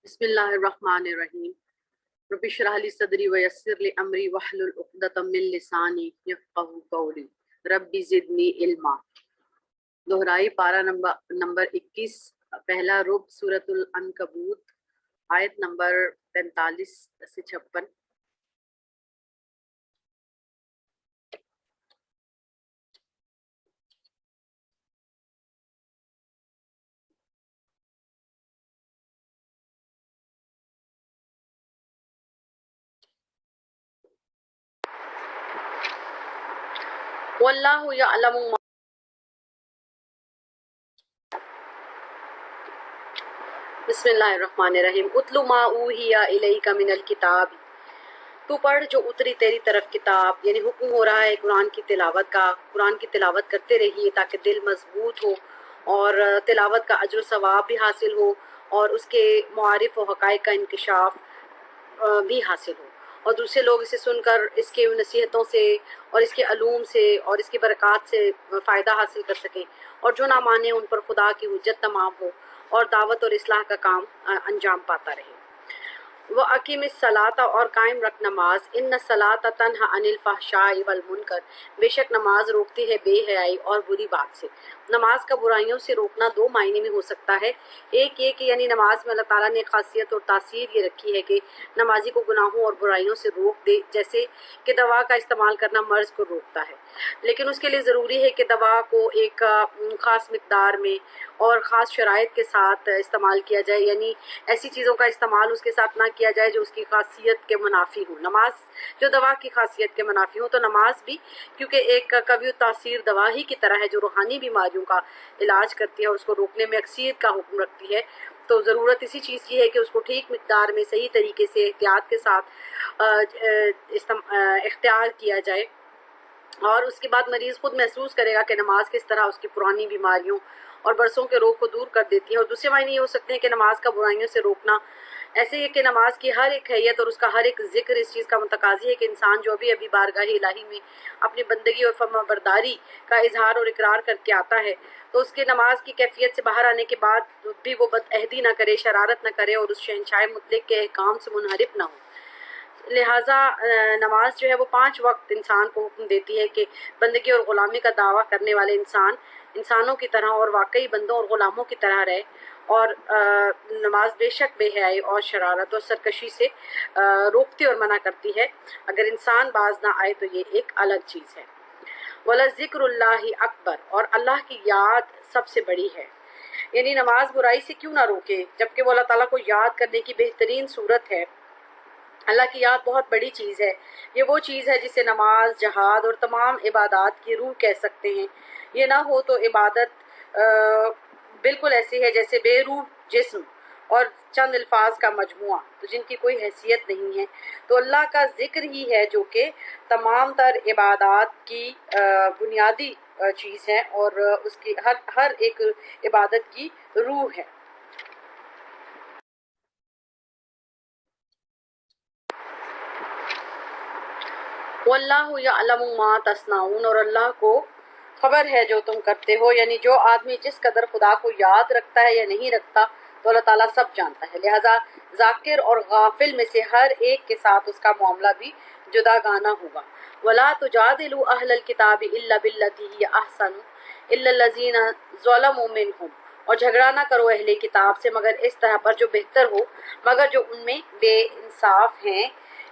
بسم اللہ الرحمن الرحیم رب اشرح لی صدری ویسر لی امری واحلل عقدۃ من لسانی یفقہوا قولی رب زدنی علما۔ دہرائی پارہ نمبر 21، پہلا رب، سورۃ العنکبوت، آیت نمبر 45 سے 56۔ واللہ یعلم ما بسم اللہ الرحمن الرحیم اتل ما اوحی الیک من الکتاب، تو پڑھ جو اتری تیری طرف کتاب، یعنی حکم ہو رہا ہے قرآن کی تلاوت کا۔ قرآن کی تلاوت کرتے رہیے تاکہ دل مضبوط ہو اور تلاوت کا اجر و ثواب بھی حاصل ہو اور اس کے معارف و حقائق کا انکشاف بھی حاصل ہو، اور دوسرے لوگ اسے سن کر اس کے نصیحتوں سے اور اس کے علوم سے اور اس کی برکات سے فائدہ حاصل کر سکیں، اور جو نہ مانے ان پر خدا کی حجت تمام ہو اور دعوت اور اصلاح کا کام انجام پاتا رہے۔ وَأَقِمِ الصَّلَاةَ، اور قائم رکھ نماز، ان الصَّلَاةَ تنہا عن الفحشاء والمنکر، بے شک نماز روکتی ہے بے حیائی اور بری بات سے۔ نماز کا برائیوں سے روکنا دو معنی میں ہو سکتا ہے۔ ایک یہ کہ یعنی نماز میں اللہ تعالیٰ نے خاصیت اور تاثیر یہ رکھی ہے کہ نمازی کو گناہوں اور برائیوں سے روک دے، جیسے کہ دوا کا استعمال کرنا مرض کو روکتا ہے، لیکن اس کے لیے ضروری ہے کہ دوا کو ایک خاص مقدار میں اور خاص شرائط کے ساتھ استعمال کیا جائے، یعنی ایسی چیزوں کا استعمال اس کے ساتھ نہ کیا جائے جو اس کی خاصیت کے منافی ہوں۔ نماز جو دوا کی خاصیت کے منافی ہوں، تو نماز بھی کیونکہ ایک قوی تاثیر دوا ہی کی طرح ہے جو روحانی بیماریوں کا علاج کرتی ہے اور اس کو روکنے میں اکثریت کا حکم رکھتی ہے، تو ضرورت اسی چیز کی ہے کہ اس کو ٹھیک مقدار میں صحیح طریقے سے احتیاط کے ساتھ اختیار کیا جائے، اور اس کے بعد مریض خود محسوس کرے گا کہ نماز کس طرح اس کی پرانی بیماریوں اور برسوں کے روگ کو دور کر دیتی ہے۔ اور دوسرے معنی یہ ہو سکتے ہیں کہ نماز کا برائیوں سے روکنا ایسے ہی کہ نماز کی ہر ایک حیت اور اس کا ہر ایک ذکر اس چیز کا متقاضی ہے کہ انسان جو ابھی بارگاہ الہی میں اپنی بندگی اور فرما برداری کا اظہار اور اقرار کر کے آتا ہے، تو اس کے نماز کی کیفیت سے باہر آنے کے بعد بھی وہ بدعہدی نہ کرے، شرارت نہ کرے اور اس شہنشاہ مطلق کے احکام سے منحرف نہ ہو۔ لہٰذا نماز جو ہے وہ 5 وقت انسان کو حکم دیتی ہے کہ بندگی اور غلامی کا دعویٰ کرنے والے انسانوں کی طرح اور واقعی بندوں اور غلاموں کی طرح رہے، اور نماز بے شک بے حیائی اور شرارت اور سرکشی سے روکتی اور منع کرتی ہے۔ اگر انسان باز نہ آئے تو یہ ایک الگ چیز ہے۔ وَلَذِكْرُ اللَّهِ أَكْبَرُ، اور اللہ کی یاد سب سے بڑی ہے۔ یعنی نماز برائی سے کیوں نہ روکے جبکہ وہ اللہ تعالیٰ کو یاد کرنے کی بہترین صورت ہے۔ اللہ کی یاد بہت بڑی چیز ہے، یہ وہ چیز ہے جسے نماز، جہاد اور تمام عبادات کی روح کہہ سکتے ہیں۔ یہ نہ ہو تو عبادت بالکل ایسی ہے جیسے بے روح جسم اور چند الفاظ کا مجموعہ، تو جن کی کوئی حیثیت نہیں ہے۔ تو اللہ کا ذکر ہی ہے جو کہ تمام تر عبادات کی بنیادی چیز ہے اور اس کی ہر ایک عبادت کی روح ہے۔ واللہ یعلم ما تصنعون، اور اللہ کو خبر ہے جو تم کرتے ہو، یعنی جو آدمی جس قدر خدا کو یاد رکھتا ہے یا نہیں رکھتا تو اللہ تعالیٰ سب جانتا ہے، لہٰذا ذاکر اور غافل میں سے ہر ایک کے ساتھ اس کا معاملہ بھی جدا گانا ہوگا۔ وَلَا تُجَادِلُوا أَهْلَ الْكِتَابِ إِلَّا بِالَّتِي هِيَ أَحْسَنُ إِلَّا الَّذِينَ ظَلَمُوا مِنْهُمْ، اور جھگڑا نہ کرو اہل کتاب سے مگر اس طرح پر جو بہتر ہو، مگر جو ان میں بے انصاف ہیں،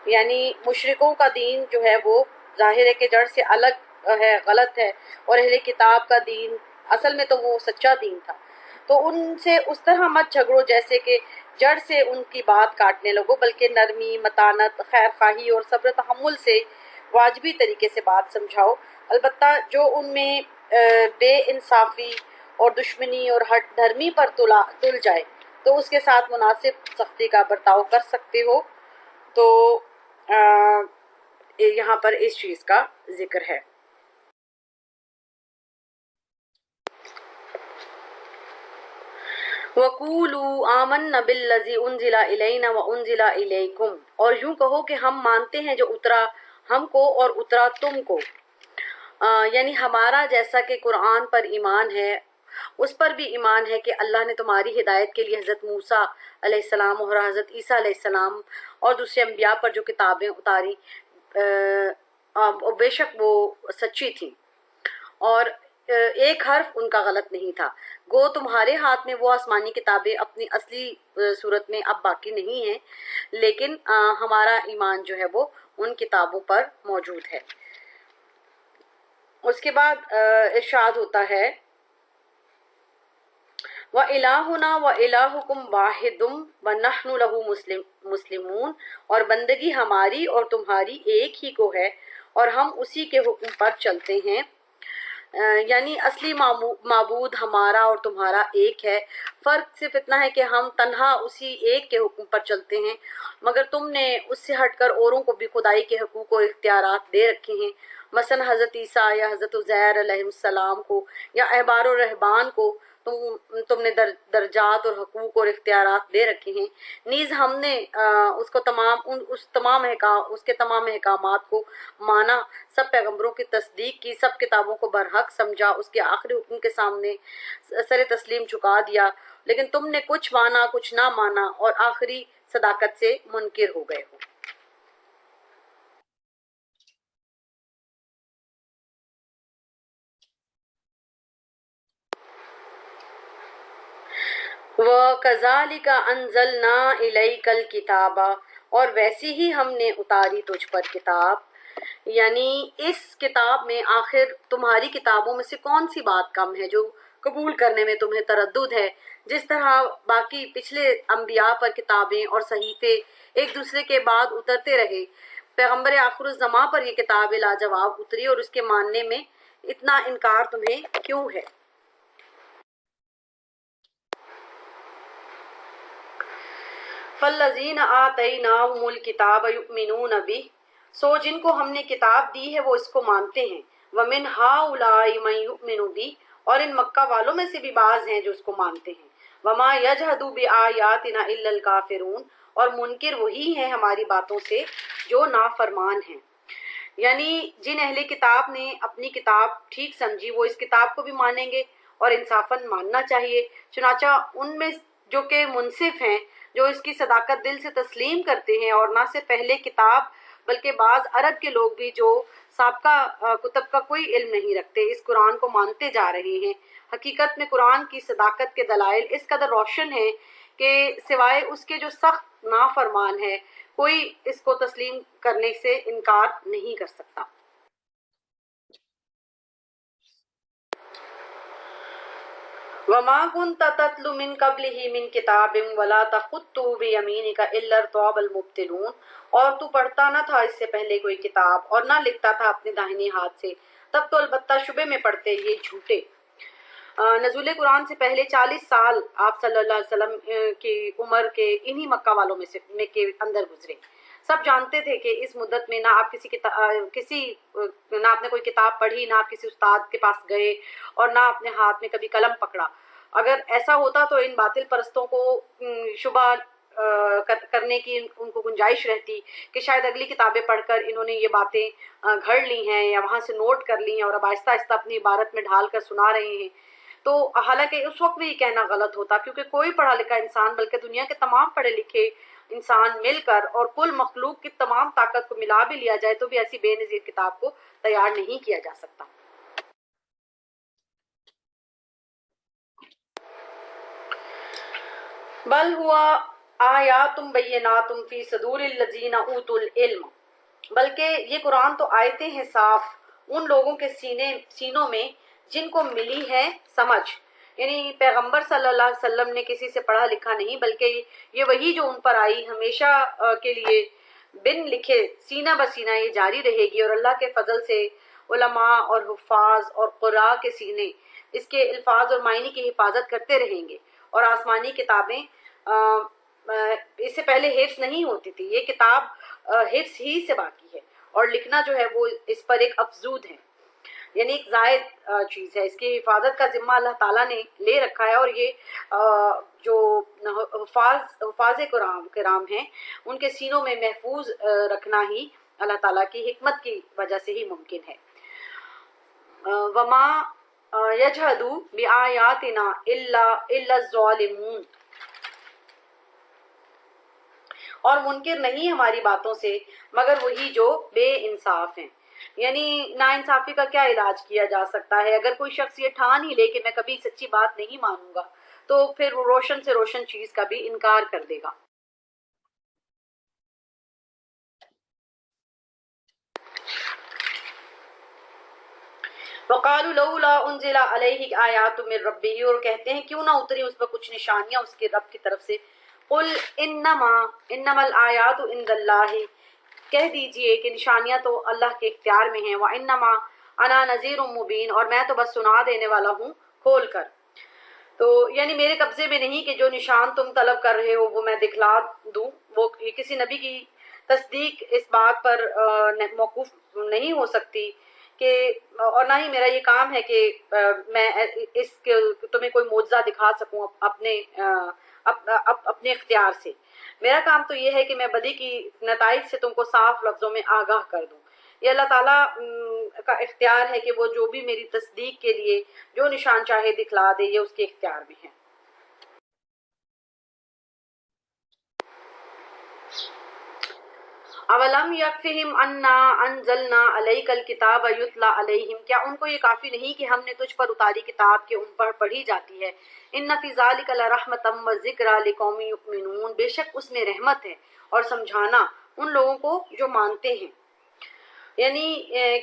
یعنی مشرکوں کا دین جو ہے وہ ظاہر ہے کہ جڑ سے الگ ہے، غلط ہے، اور اہل کتاب کا دین اصل میں تو وہ سچا دین تھا، تو ان سے اس طرح مت جھگڑو جیسے کہ جڑ سے ان کی بات کاٹنے لگو، بلکہ نرمی، متانت، خیر خواہی اور صبر تحمل سے واجبی طریقے سے بات سمجھاؤ۔ البتہ جو ان میں بے انصافی اور دشمنی اور ہٹ دھرمی پر تل جائے تو اس کے ساتھ مناسب سختی کا برتاؤ کر سکتے ہو۔ تو یہاں پر اس چیز کا ذکر ہے۔ وَقُولُوا آمَنَّا بِالَّذِي أُنزِلَ إِلَيْنَا وَأُنزِلَ إِلَيْكُمْ، اور یوں کہو کہ ہم مانتے ہیں جو اترا ہم کو اور اترا تم کو، یعنی ہمارا جیسا کہ قرآن پر ایمان ہے اس پر بھی ایمان ہے کہ اللہ نے تمہاری ہدایت کے لیے حضرت موسیٰ علیہ السلام اور حضرت عیسیٰ علیہ السلام اور دوسرے انبیاء پر جو کتابیں اتاری بے شک وہ سچی تھیں، اور ایک حرف ان کا غلط نہیں تھا۔ گو تمہارے ہاتھ میں وہ آسمانی کتابیں اپنی اصلی صورت میں اب باقی نہیں ہیں، لیکن ہمارا ایمان جو ہے وہ ان کتابوں پر موجود ہے۔ اس کے بعد ارشاد ہوتا ہے وَإِلَٰهُنَا وَإِلَٰهُكُمْ وَاحِدٌ وَنَحْنُ لَهُ مُسْلِمُونَ، اور بندگی ہماری اور تمہاری ایک ہی کو ہے اور ہم اسی کے حکم پر چلتے ہیں، یعنی اصلی معبود ہمارا اور تمہارا ایک ہے، فرق صرف اتنا ہے کہ ہم تنہا اسی ایک کے حکم پر چلتے ہیں، مگر تم نے اس سے ہٹ کر اوروں کو بھی خدائی کے حقوق اور اختیارات دے رکھے ہیں، مثلا حضرت عیسیٰ یا حضرت عزیر علیہ السلام کو یا احبار و رہبان کو تم نے درجات اور حقوق اور اختیارات دے رکھے ہیں، نیز ہم نے اس کے تمام احکامات کو مانا، سب پیغمبروں کی تصدیق کی، سب کتابوں کو برحق سمجھا، اس کے آخری حکم کے سامنے سر تسلیم جھکا دیا، لیکن تم نے کچھ مانا کچھ نہ مانا اور آخری صداقت سے منکر ہو گئے ہو۔ وَكَذَلِكَ أَنزَلْنَا إِلَيْكَ الْكِتَابَ، اور ویسی ہی ہم نے اتاری تجھ پر کتاب، یعنی اس کتاب میں آخر تمہاری کتابوں میں سے کون سی بات کم ہے جو قبول کرنے میں تمہیں تردد ہے، جس طرح باقی پچھلے انبیاء پر کتابیں اور صحیفے ایک دوسرے کے بعد اترتے رہے، پیغمبر آخر الزماں پر یہ کتاب لاجواب اتری اور اس کے ماننے میں اتنا انکار تمہیں کیوں ہے؟ فَالَّذِينَ آتَيْنَاهُمُ الْكِتَابَ يُؤْمِنُونَ بِهِ، سو جن کو ہم نے کتاب دی ہے وہ اس کو مانتے ہیں، وَمِنْ هَٰؤُلَاءِ مَن يُؤْمِنُ بِهِ، اور ان مکہ والوں میں سے بھی بعض ہیں جو اس کو مانتے ہیں، وَمَا يَجْحَدُ بِآيَاتِنَا إِلَّا الْكَافِرُونَ، اور منکر وہی ہیں ہماری باتوں سے جو نافرمان ہیں، یعنی جن اہل کتاب نے اپنی کتاب ٹھیک سمجھی وہ اس کتاب کو بھی مانیں گے اور انصافاً ماننا چاہیے، چنانچہ ان میں جو کہ منصف ہیں، جو اس کی صداقت دل سے تسلیم کرتے ہیں، اور نہ صرف پہلے کتاب بلکہ بعض عرب کے لوگ بھی جو سابقہ کتب کا کوئی علم نہیں رکھتے اس قرآن کو مانتے جا رہے ہیں۔ حقیقت میں قرآن کی صداقت کے دلائل اس قدر روشن ہیں کہ سوائے اس کے جو سخت نافرمان ہے کوئی اس کو تسلیم کرنے سے انکار نہیں کر سکتا۔ وَمَا كُنْتَ تَتْلُو مِنْ قَبْلِهِ مِنْ كِتَابٍ وَلَا تَخُطُّهُ بِيَمِينِكَ إِلَّا ارْتَابَ الْمُبْطِلُونَ، اور تو پڑھتا نہ تھا اس سے پہلے کوئی کتاب اور نہ لکھتا تھا اپنے داہنے ہاتھ سے، تب تو البتہ شبے میں پڑھتے یہ جھوٹے۔ نزول قرآن سے پہلے 40 سال آپ صلی اللہ علیہ وسلم کی عمر کے انہی مکہ والوں میں کے اندر گزرے، سب جانتے تھے کہ اس مدت میں نہ آپ نہ آپ نے کوئی کتاب پڑھی، نہ آپ کسی استاد کے پاس گئے اور نہ اپنے ہاتھ میں کبھی قلم پکڑا۔ اگر ایسا ہوتا تو ان باطل پرستوں کو شبہ کرنے کی ان کو گنجائش رہتی کہ شاید اگلی کتابیں پڑھ کر انہوں نے یہ باتیں گھڑ لی ہیں یا وہاں سے نوٹ کر لی ہیں اور اب آہستہ آہستہ اپنی عبارت میں ڈھال کر سنا رہے ہیں، تو حالانکہ اس وقت بھی یہ کہنا غلط ہوتا، کیونکہ کوئی پڑھا لکھا انسان بلکہ دنیا کے تمام پڑھے لکھے انسان مل کر اور کل مخلوق کی تمام طاقت کو ملا بھی لیا جائے تو بھی ایسی بے نظیر کتاب کو تیار نہیں کیا جا سکتا۔ بل ہوا آیات بینات فی صدور الذین اوتوا العلم، بلکہ یہ قرآن تو آیتیں ہیں صاف ان لوگوں کے سینوں میں جن کو ملی ہے سمجھ، یعنی پیغمبر صلی اللہ علیہ وسلم نے کسی سے پڑھا لکھا نہیں بلکہ یہ وہی جو ان پر آئی ہمیشہ کے لیے بن لکھے سینہ بسینہ یہ جاری رہے گی، اور اللہ کے فضل سے علماء اور حفاظ اور قراء کے سینے اس کے الفاظ اور معنی کی حفاظت کرتے رہیں گے، اور آسمانی کتابیں اس سے پہلے حفظ نہیں ہوتی تھی، یہ کتاب حفظ ہی سے باقی ہے، اور لکھنا جو ہے وہ اس پر ایک افزود ہے، یعنی ایک زائد چیز ہے، اس کی حفاظت کا ذمہ اللہ تعالیٰ نے لے رکھا ہے، اور یہ جو حفاظ کرام ہیں ان کے سینوں میں محفوظ رکھنا ہی اللہ تعالیٰ کی حکمت کی وجہ سے ہی ممکن ہے۔ وما یجحدوا بآیاتنا الا الظالمون، اور منکر نہیں ہماری باتوں سے مگر وہی جو بے انصاف ہیں۔ یعنی نا انصافی کا کیا علاج کیا جا سکتا ہے؟ اگر کوئی شخص یہ ٹھان ہی لے کہ میں کبھی سچی بات نہیں مانوں گا تو پھر وہ روشن سے روشن چیز کا بھی انکار کر دے گا۔ وقالوا لولا انزل علیہ آیات من ربہ، اور کہتے ہیں کیوں نہ اتری اس پر کچھ نشانیاں اس کے رب کی طرف سے۔ قل انما الآیات عند اللہ، کہہ دیجئے کہ نشانیاں تو اللہ کے اختیار میں ہیں۔ وانما انا نذیر مبین، اور میں تو بس سنا دینے والا ہوں کھول کر۔ تو یعنی میرے قبضے میں نہیں کہ جو نشان تم طلب کر رہے ہو وہ میں دکھلا دوں، وہ کسی نبی کی تصدیق اس بات پر موقوف نہیں ہو سکتی کہ، اور نہ ہی میرا یہ کام ہے کہ میں اس کے تمہیں کوئی معجزہ دکھا سکوں اپنے اختیار سے۔ میرا کام تو یہ ہے کہ میں بدی کی نتائج سے تم کو صاف لفظوں میں آگاہ کر دوں۔ یہ اللہ تعالیٰ کا اختیار ہے کہ وہ جو بھی میری تصدیق کے لیے جو نشان چاہے دکھلا دے، یہ اس کے اختیار میں ہے۔ اولم یکفہم انا انزلنا علیک الکتاب یتلی علیہم، کیا ان کو یہ کافی نہیں کہ ہم نے تجھ پر اتاری کتاب کہ ان پر پڑھی جاتی ہے۔ ان فی ذلک لرحمۃ وذکری لقوم یؤمنون، بے شک اس میں رحمت ہے اور سمجھانا ان لوگوں کو جو مانتے ہیں۔ یعنی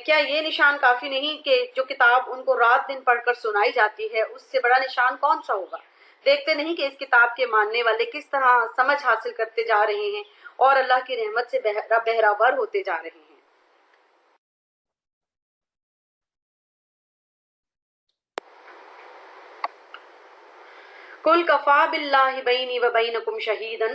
کیا یہ نشان کافی نہیں کہ جو کتاب ان کو رات دن پڑھ کر سنائی جاتی ہے، اس سے بڑا نشان کون سا ہوگا؟ دیکھتے نہیں کہ اس کتاب کے ماننے والے کس طرح سمجھ حاصل کرتے جا رہے ہیں اور اللہ کی رحمت سے بہراور ہوتے جا رہے ہیں۔ قل کفا باللہ بینی و بینکم شہیدا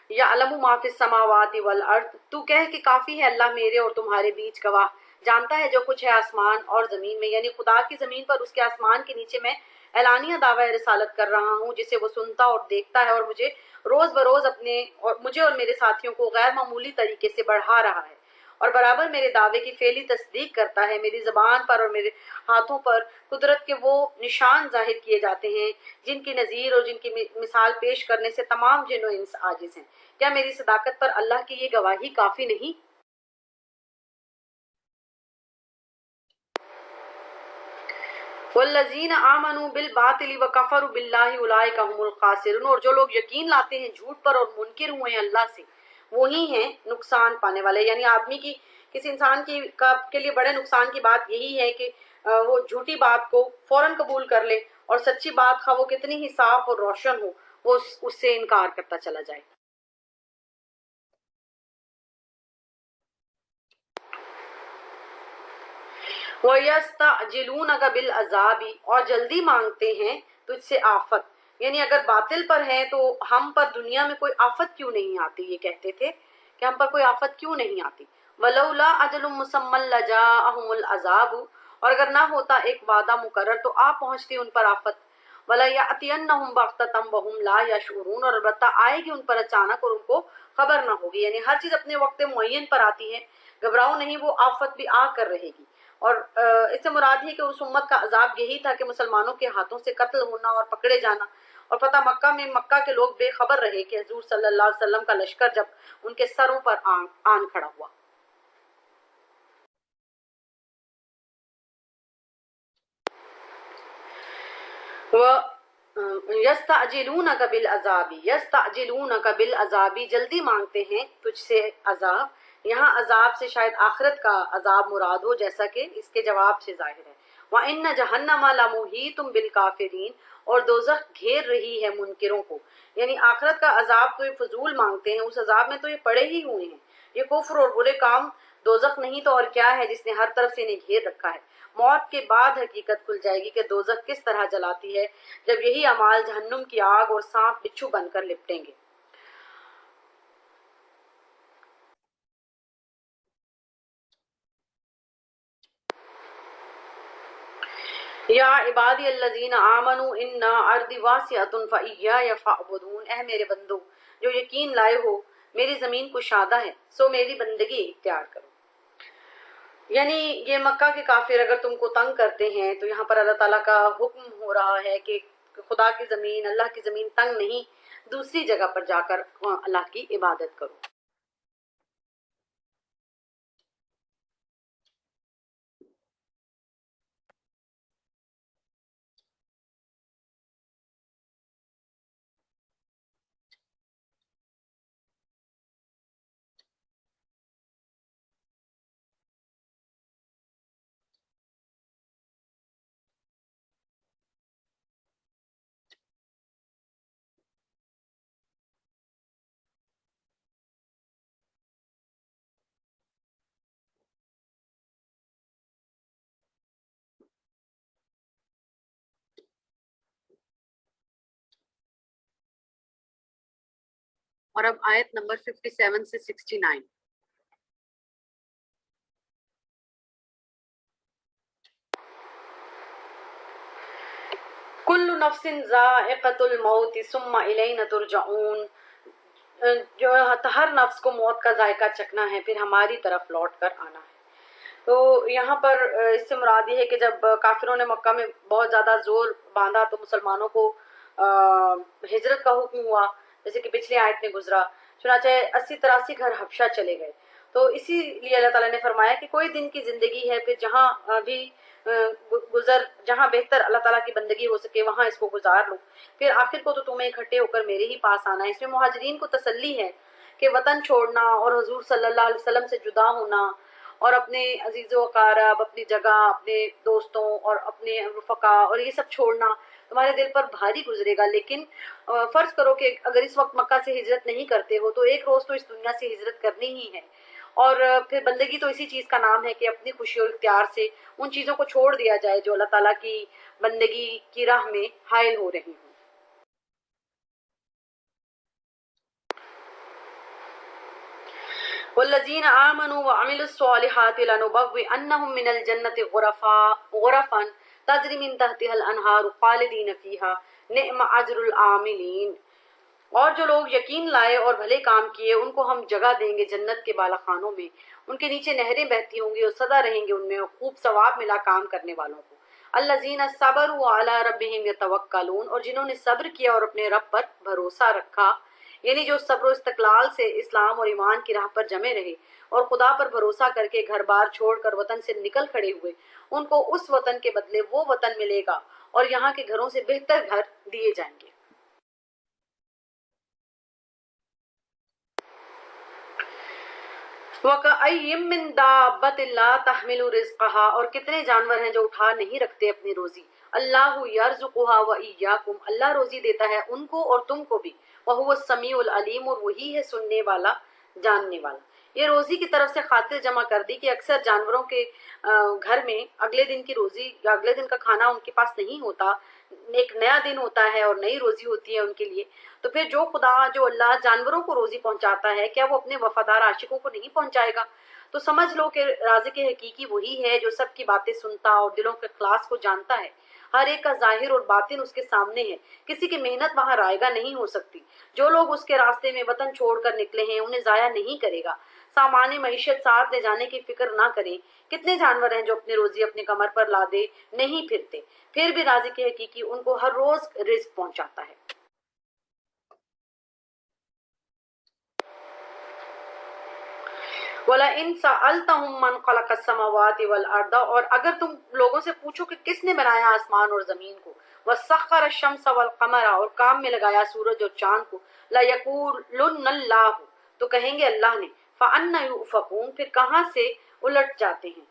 یعلم ما فی السماوات والارض، تو کہہ کہ کافی ہے اللہ میرے اور تمہارے بیچ گواہ، جانتا ہے جو کچھ ہے آسمان اور زمین میں۔ یعنی خدا کی زمین پر اس کے آسمان کے نیچے میں اعلانیہ دعویٰ رسالت کر رہا ہوں جسے وہ سنتا اور دیکھتا ہے، اور مجھے روز بروز مجھے اور میرے ساتھیوں کو غیر معمولی طریقے سے بڑھا رہا ہے، اور برابر میرے دعوے کی فعلی تصدیق کرتا ہے۔ میری زبان پر اور میرے ہاتھوں پر قدرت کے وہ نشان ظاہر کیے جاتے ہیں جن کی نظیر اور جن کی مثال پیش کرنے سے تمام جن و انس عاجز ہیں۔ کیا میری صداقت پر اللہ کی یہ گواہی کافی نہیں؟ والذین آمنوا بالباطل وکفروا باللہ اولئک هم الخاسرون، اور جو لوگ یقین لاتے ہیں جھوٹ پر اور منکر ہوئے ہیں اللہ سے، وہی ہیں نقصان پانے والے۔ یعنی آدمی کی، کسی انسان کے لیے بڑے نقصان کی بات یہی ہے کہ وہ جھوٹی بات کو فوراً قبول کر لے اور سچی بات خواہ وہ کتنی ہی صاف اور روشن ہو وہ اس سے انکار کرتا چلا جائے۔ وَيَسْتَعْجِلُونَكَ بِالْعَذَابِ، اور جلدی مانگتے ہیں تجھ سے آفت۔ یعنی اگر باطل پر ہیں تو ہم پر دنیا میں کوئی آفت کیوں نہیں آتی؟ یہ کہتے تھے کہ ہم پر کوئی آفت کیوں نہیں آتی۔ وَلَوْلَا أَجَلٌ مُّسَمًّى لَجَاءَهُمُ الْعَذَابُ، اور اگر نہ ہوتا ایک وعدہ مقرر تو آ پہنچتی ان پر آفت۔ وَلَيَأْتِيَنَّهُمْ بَغْتَةً وَهُمْ لَا يَشْعُرُونَ، اور البتہ آئے گی ان پر اچانک اور ان کو خبر نہ ہوگی۔ یعنی ہر چیز اپنے وقت معین پر آتی ہے، گھبراؤ نہیں، وہ آفت بھی آ کر رہے گی۔ اور اس سے مراد ہے کہ اس امت کا عذاب یہی تھا کہ مسلمانوں کے ہاتھوں سے قتل ہونا اور پکڑے جانا، اور فتح مکہ میں مکہ کے لوگ بے خبر رہے کہ حضور صلی اللہ علیہ وسلم کا لشکر جب ان کے سروں پر آن کھڑا ہوا۔ یستعجلونک بالعذاب، یستعجلونک بالعذاب، جلدی مانگتے ہیں تجھ سے عذاب۔ یہاں عذاب سے شاید آخرت کا عذاب مراد ہو، جیسا کہ اس کے جواب سے ظاہر ہے۔ وَإِنَّ جَهَنَّمَ لَمُحِيطٌ بِالْكَافِرِينَ، اور دوزخ گھیر رہی ہے منکروں کو۔ یعنی آخرت کا عذاب تو یہ فضول مانگتے ہیں، اس عذاب میں تو یہ پڑے ہی ہوئے ہیں۔ یہ کفر اور برے کام دوزخ نہیں تو اور کیا ہے جس نے ہر طرف سے انہیں گھیر رکھا ہے۔ موت کے بعد حقیقت کھل جائے گی کہ دوزخ کس طرح جلاتی ہے، جب یہی اعمال جہنم کی آگ اور سانپ بچھو بن کر لپٹیں گے۔ یا عبادی الذین آمنوا ان ارضی واسعۃ فإیایا فاعبدون، اے میرے بندو جو یقین لائے ہو میری زمین کشادہ ہے سو میری بندگی اختیار کرو۔ یعنی یہ مکہ کے کافر اگر تم کو تنگ کرتے ہیں تو یہاں پر اللہ تعالیٰ کا حکم ہو رہا ہے کہ خدا کی زمین، اللہ کی زمین تنگ نہیں، دوسری جگہ پر جا کر اللہ کی عبادت کرو۔ اور اب آیت نمبر 57 سے 69۔ کل نفس ذائقۃ الموت ثم الینا ترجعون، جو ہر نفس کو موت کا ذائقہ چکھنا ہے، پھر ہماری طرف لوٹ کر آنا ہے۔ تو یہاں پر اس سے مراد یہ ہے کہ جب کافروں نے مکہ میں بہت زیادہ زور باندھا تو مسلمانوں کو ہجرت کا حکم ہوا، جیسے کہ پچھلی آیت میں گزرا، چنانچہ 80-83 گھر حبشہ چلے گئے۔ تو اسی لیے اللہ تعالیٰ نے فرمایا کہ کوئی دن کی زندگی ہے، پھر جہاں بھی جہاں بہتر اللہ تعالیٰ کی بندگی ہو سکے وہاں اس کو گزار لو، پھر آخر کو تو تمہیں اکٹھے ہو کر میرے ہی پاس آنا ہے۔ اس میں مہاجرین کو تسلی ہے کہ وطن چھوڑنا اور حضور صلی اللہ علیہ وسلم سے جدا ہونا اور اپنے عزیز و اقارب، اپنی جگہ، اپنے دوستوں اور اپنے رفقا اور یہ سب چھوڑنا تمہارے دل پر بھاری گزرے گا، لیکن فرض کرو کہ اگر اس وقت مکہ سے ہجرت نہیں کرتے ہو تو ایک روز تو اس دنیا سے ہجرت کرنی ہی ہے۔ اور پھر بندگی تو اسی چیز کا نام ہے کہ اپنی خوشی اور اختیار سے ان چیزوں کو چھوڑ دیا جائے جو اللہ تعالیٰ کی بندگی کی راہ میں حائل ہو رہی ہوں۔ والذین آمنوا وعملوا الصالحات لنبوئنہم من الجنۃ غرفا تجری من تحتها الانہار خالدین فیہا نعم اجر العاملین۔ اور جو لوگ یقین لائے اور بھلے کام کیے ان کو ہم جگہ دیں گے جنت کے بالا خانوں میں، ان کے نیچے نہریں بہتی ہوں گی اور سدا رہیں گے ان میں، اور خوب ثواب ملا کام کرنے والوں کو۔ الذین صبروا علی ربہم یتوکلون، اور جنہوں نے صبر کیا اور اپنے رب پر بھروسہ رکھا، یعنی جو صبر و استقلال سے اسلام اور ایمان کی راہ پر جمے رہے اور خدا پر بھروسہ کر کے گھر بار چھوڑ کر وطن سے نکل کھڑے ہوئے، ان کو اس وطن کے بدلے وہ وطن ملے گا اور یہاں کے گھروں سے بہتر گھر دیے جائیں گے۔ وَكَأَيٍّ مِّن دَابَّةٍ لَّا تَحْمِلُ رِزْقَهَا، اور کتنے جانور ہیں جو اٹھا نہیں رکھتے اپنی روزی۔ اللہ یرزقها وإياكم، اللہ روزی دیتا ہے ان کو اور تم کو بھی۔ وَهُوَ السَّمِيعُ الْعَلِيمُ، اور وہی ہے سننے والا، جاننے والا۔ یہ روزی کی طرف سے خاطر جمع کر دی کہ اکثر جانوروں کے گھر میں اگلے دن کی روزی یا اگلے دن کا کھانا ان کے پاس نہیں ہوتا، ایک نیا دن ہوتا ہے اور نئی روزی ہوتی ہے ان کے لیے۔ تو پھر جو اللہ جانوروں کو روزی پہنچاتا ہے، کیا وہ اپنے وفادار عاشقوں کو نہیں پہنچائے گا؟ تو سمجھ لو کہ رازق حقیقی وہی ہے جو سب کی باتیں سنتا اور دلوں کے اخلاص کو جانتا ہے۔ ہر ایک کا ظاہر اور باطن اس کے سامنے ہے، کسی کی محنت وہاں رائگاں نہیں ہو سکتی۔ جو لوگ اس کے راستے میں وطن چھوڑ کر نکلے ہیں انہیں ضائع نہیں کرے گا۔ سامان معیشت ساتھ لے جانے کی فکر نہ کریں۔ کتنے جانور ہیں جو اپنی روزی اپنے کمر پر لادے نہیں پھرتے، پھر بھی رازق حقیقی ان کو ہر روز رزق پہنچاتا ہے۔ وَلَئِن سَأَلْتَهُم مَّن خَلَقَ السَّمَاوَاتِ وَالْأَرْضَ، اور اگر تم لوگوں سے پوچھو کہ کس نے بنایا آسمان اور زمین کو، وَسَخَّرَ الشَّمْسَ وَالْقَمَرَ، اور کام میں لگایا سورج اور چاند کو، لَيَقُولُنَّ اللَّهُ، تو کہیں گے اللہ نے، فَأَنَّىٰ يُؤْفَكُونَ، پھر کہاں سے الٹ جاتے ہیں۔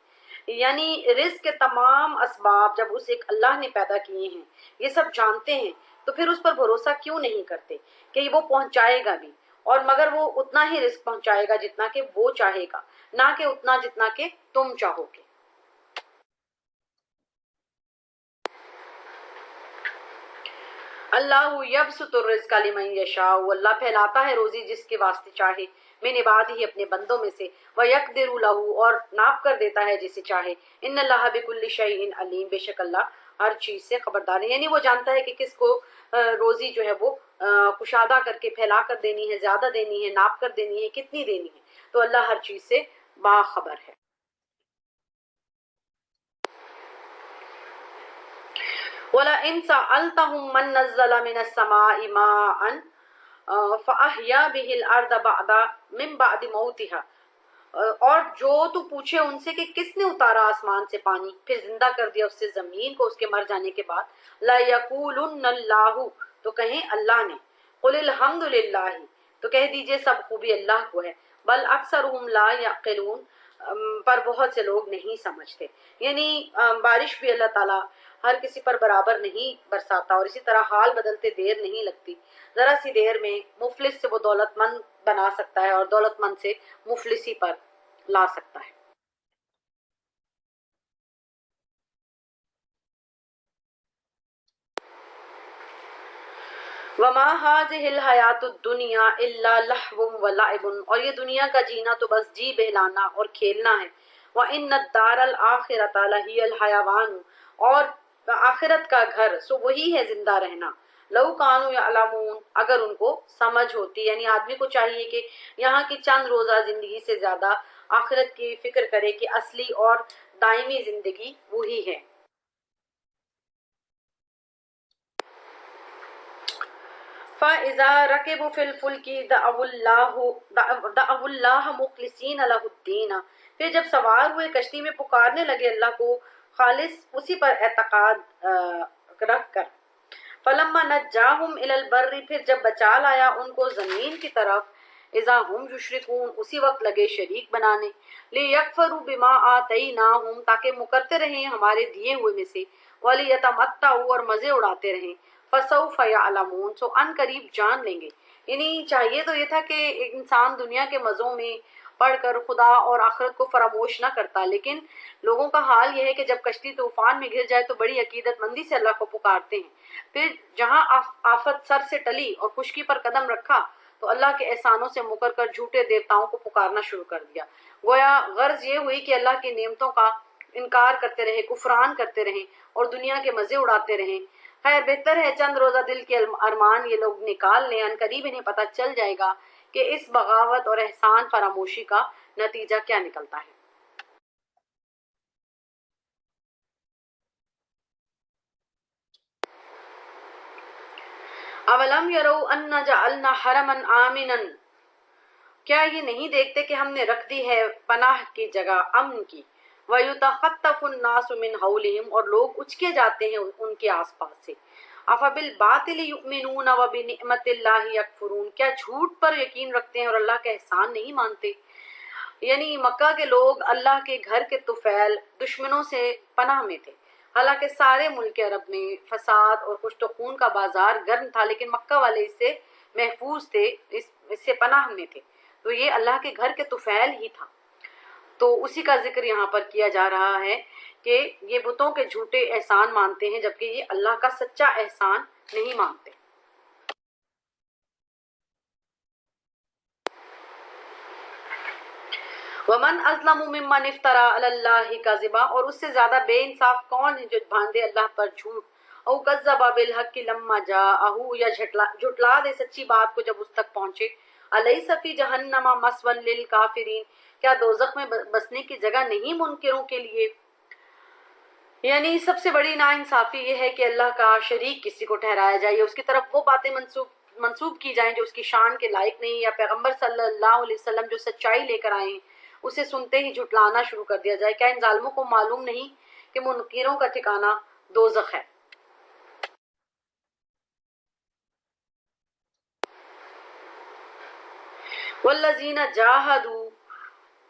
یعنی رزق کے تمام اسباب جب اس ایک اللہ نے پیدا کیے ہیں، یہ سب جانتے ہیں، تو پھر اس پر بھروسہ کیوں نہیں کرتے کہ وہ پہنچائے گا بھی، اور مگر وہ اتنا ہی رزق پہنچائے گا جتنا کہ وہ چاہے گا، نہ کہ اتنا جتنا کہ تم چاہو گے۔ اللہ یبسط الرزق لمن یشاء، اللہ پھیلاتا ہے روزی جس کے واسطے چاہے، من عبادہ اپنے بندوں میں سے، ویقدر لہ، اور ناپ کر دیتا ہے جسے چاہے، ان اللہ بکل شیء علیم، بے شک اللہ ہر چیز سے خبردار ہے، یعنی وہ جانتا ہے کہ کس کو روزی جو ہے وہ کشادہ کر کے پھیلا کر دینی ہے، زیادہ دینی ہے، ناپ کر دینی ہے، کتنی دینی ہے، تو اللہ ہر چیز سے باخبر ہے۔ وَلَئِن سَأَلْتَهُم مَّن نَّزَّلَ مِنَ السَّمَاءِ مَاءً فَأَحْيَا بِهِ الْأَرْضَ مِن بَعْدِ مَوْتِهَا، اور جو تو پوچھے ان سے کہ کس نے اتارا آسمان سے پانی پھر زندہ کر دیا اس سے زمین کو اس کے مر جانے کے بعد، لَيَقُولُنَّ اللَّهُ، تو کہیں اللہ نے، قُلِ الْحَمْدُ لِلَّهِ، تو کہہ دیجئے سب خوبی اللہ کو ہے، بل اکثرهم لا یعقلون، پر بہت سے لوگ نہیں سمجھتے۔ یعنی بارش بھی اللہ تعالیٰ ہر کسی پر برابر نہیں برساتا، اور اسی طرح حال بدلتے دیر نہیں لگتی، ذرا سی دیر میں مفلس سے وہ دولت مند بنا سکتا ہے اور دولت مند سے مفلسی پر لا سکتا ہے۔ وما هذه الحیات الدنیا الا لہو ولعب، اور یہ دنیا کا جینا تو بس جی بہلانا اور کھیلنا ہے، وان الدار الاخرۃ لہی الحیوان، اور آخرت کا گھر سو وہی ہے زندہ رہنا، لو کانوا یعلمون، اگر ان کو سمجھ ہوتی، یعنی آدمی کو چاہیے کہ یہاں کی چند روزہ زندگی سے زیادہ آخرت کی فکر کرے کہ اصلی اور دائمی زندگی وہی ہے۔ فَإِذَا رَكِبُوا فِي الْفُلْكِ دَعَوُا اللَّهَ مُخْلِصِينَ لَهُ الدِّينَ، پھر جب سوار ہوئے کشتی میں پکارنے لگے اللہ کو خالص اسی پر اعتقاد رکھ کر، فَلَمَّا نَجَّاهُمْ إِلَى الْبَرِّ، پھر جب بچا لایا ان کو زمین کی طرف، اِذَا هُمْ يُشْرِكُونَ، اسی وقت لگے شریک بنانے، لِيَكْفُرُوا بِمَا آتَيْنَاهُمْ، تاکہ مکرتے رہیں ہمارے دیے ہوئے میں سے، وَلِيَتَمَتَّعُوا، اور مزے اڑاتے رہیں، فَسَوْفَ يَعْلَمُونَ، سو ان قریب جان لیں گے۔ یعنی چاہیے تو یہ تھا کہ ایک انسان دنیا کے مزوں میں پڑھ کر خدا اور آخرت کو فراموش نہ کرتا، لیکن لوگوں کا حال یہ ہے کہ جب کشتی طوفان میں گر جائے تو بڑی عقیدت مندی سے اللہ کو پکارتے ہیں، پھر جہاں آفت سر سے ٹلی اور خشکی پر قدم رکھا تو اللہ کے احسانوں سے مکر کر جھوٹے دیوتاؤں کو پکارنا شروع کر دیا، گویا غرض یہ ہوئی کہ اللہ کی نعمتوں کا انکار کرتے رہے، کفران کرتے رہیں اور دنیا کے مزے اڑاتے رہیں۔ خیر بہتر ہے چند روزہ دل کے ارمان یہ لوگ نکال لیں، ان قریب انہیں پتہ چل جائے گا کہ اس بغاوت اور احسان فراموشی کا نتیجہ کیا نکلتا ہے۔ اولم یروا انا جعلنا حرما آمنا، کیا یہ نہیں دیکھتے کہ ہم نے رکھ دی ہے پناہ کی جگہ امن کی، وَيُتَخَطَّفُ النَّاسُ مِنْ حَوْلِهِمْ، اور لوگ اچکے جاتے ہیں ان کے آس پاس سے، أَفَبِالْبَاطِلِ يُؤْمِنُونَ وَبِنِعْمَةِ اللَّهِ يَكْفُرُونَ، کیا جھوٹ پر یقین رکھتے ہیں اور اللہ کا احسان نہیں مانتے۔ یعنی مکہ کے لوگ اللہ کے گھر کے طفیل دشمنوں سے پناہ میں تھے، حالانکہ سارے ملک عرب میں فساد اور کشت و خون کا بازار گرم تھا، لیکن مکہ والے اس سے محفوظ تھے، اس سے پناہ میں تھے، تو یہ اللہ کے گھر کے طفیل ہی تھا۔ تو اسی کا ذکر یہاں پر کیا جا رہا ہے کہ یہ بتوں کے جھوٹے احسان مانتے ہیں جبکہ یہ اللہ کا سچا احسان نہیں مانتے۔ ومن ازلم ممن افترى علی اللہ کذبا، اور اس سے زیادہ بے انصاف کون ہے جو باندھے اللہ پر جھوٹ، او کذب بالحق لما جاءہ، یا جھٹلا دے سچی بات کو جب اس تک پہنچے، الیس فی جہنم مثوی للکافرین، کیا دوزخ میں بسنے کی جگہ نہیں منکروں کے لیے۔ یعنی سب سے بڑی ناانصافی یہ ہے کہ اللہ کا شریک کسی کو ٹھہرایا جائے، یا اس کی طرف وہ باتیں منسوب کی جائیں جو اس کی شان کے لائق نہیں، یا پیغمبر صلی اللہ علیہ وسلم جو سچائی لے کر آئے ہیں اسے سنتے ہی جھٹلانا شروع کر دیا جائے۔ کیا ان ظالموں کو معلوم نہیں کہ منکروں کا ٹھکانہ دوزخ ہے۔ والذین جاہدوا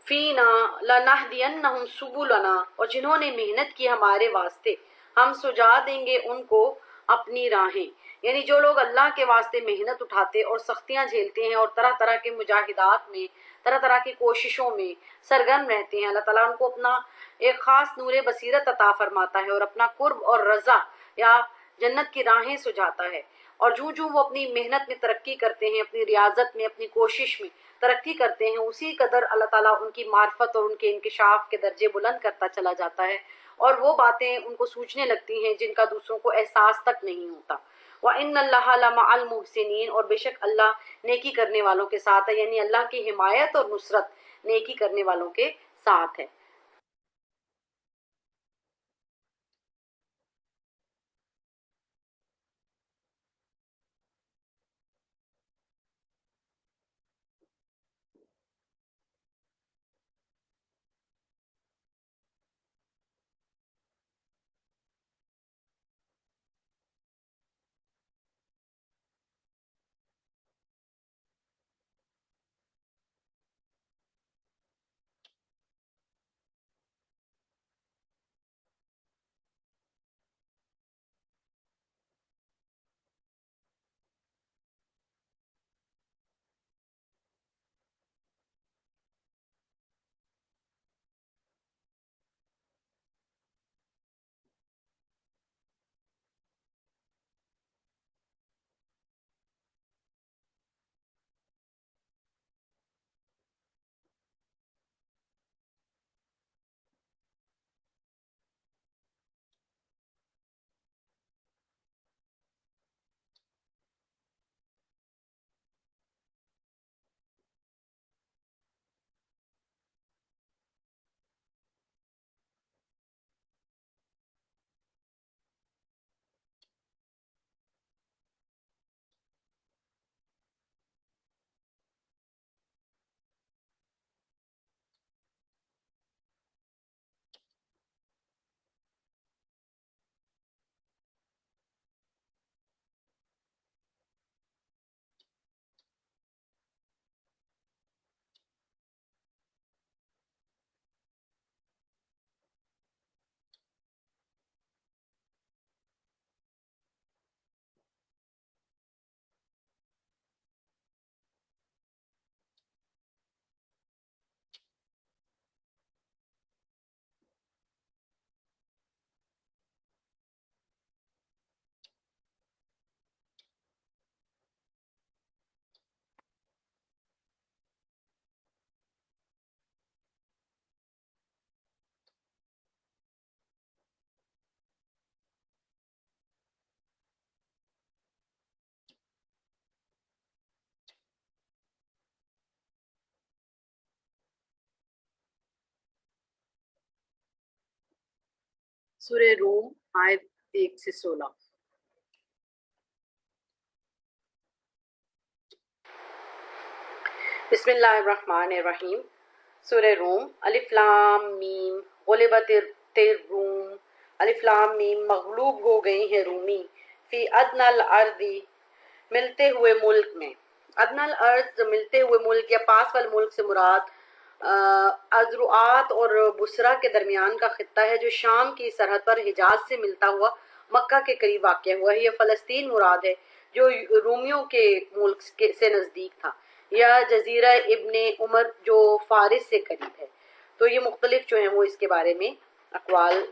فینا لنہدینہم سبلنا، اور جنہوں نے محنت کی ہمارے واسطے ہم سجا دیں گے ان کو اپنی راہیں۔ یعنی جو لوگ اللہ کے واسطے محنت اٹھاتے اور سختیاں جھیلتے ہیں اور طرح طرح کے مجاہدات میں، طرح طرح کی کوششوں میں سرگرم رہتے ہیں، اللہ تعالیٰ ان کو اپنا ایک خاص نور بصیرت عطا فرماتا ہے اور اپنا قرب اور رضا یا جنت کی راہیں سجاتا ہے، اور جو وہ اپنی محنت میں ترقی کرتے ہیں، اپنی ریاضت میں، اپنی کوشش میں ترقی کرتے ہیں، اسی قدر اللہ تعالیٰ ان کی معرفت اور ان کے انکشاف کے درجے بلند کرتا چلا جاتا ہے، اور وہ باتیں ان کو سوچنے لگتی ہیں جن کا دوسروں کو احساس تک نہیں ہوتا۔ وَإِنَّ اللَّهَ لَمَعَ الْمُحْسِنِينَ، اور بے شک اللہ نیکی کرنے والوں کے ساتھ ہے، یعنی اللہ کی حمایت اور نصرت نیکی کرنے والوں کے ساتھ ہے۔ سورہ روم آیت 1 سے 16۔ بسم اللہ الرحمن الرحیم۔ سورہ روم۔ الف لام میم غلبت الروم، الف لام میم مغلوب ہو گئی ہیں رومی، فی ادنی الارض ملتے ہوئے ملک میں۔ ادنی الارض ملتے ہوئے ملک یا پاس والے ملک سے مراد ازروعات اور بصرہ کے درمیان کا خطہ ہے جو شام کی سرحد پر حجاز سے ملتا ہوا مکہ کے قریب واقع ہوا ہے۔ یہ فلسطین مراد ہے جو رومیوں کے ملک سے نزدیک تھا، یا جزیرہ ابن عمر جو فارس سے قریب ہے۔ تو یہ مختلف جو ہیں وہ اس کے بارے میں اقوال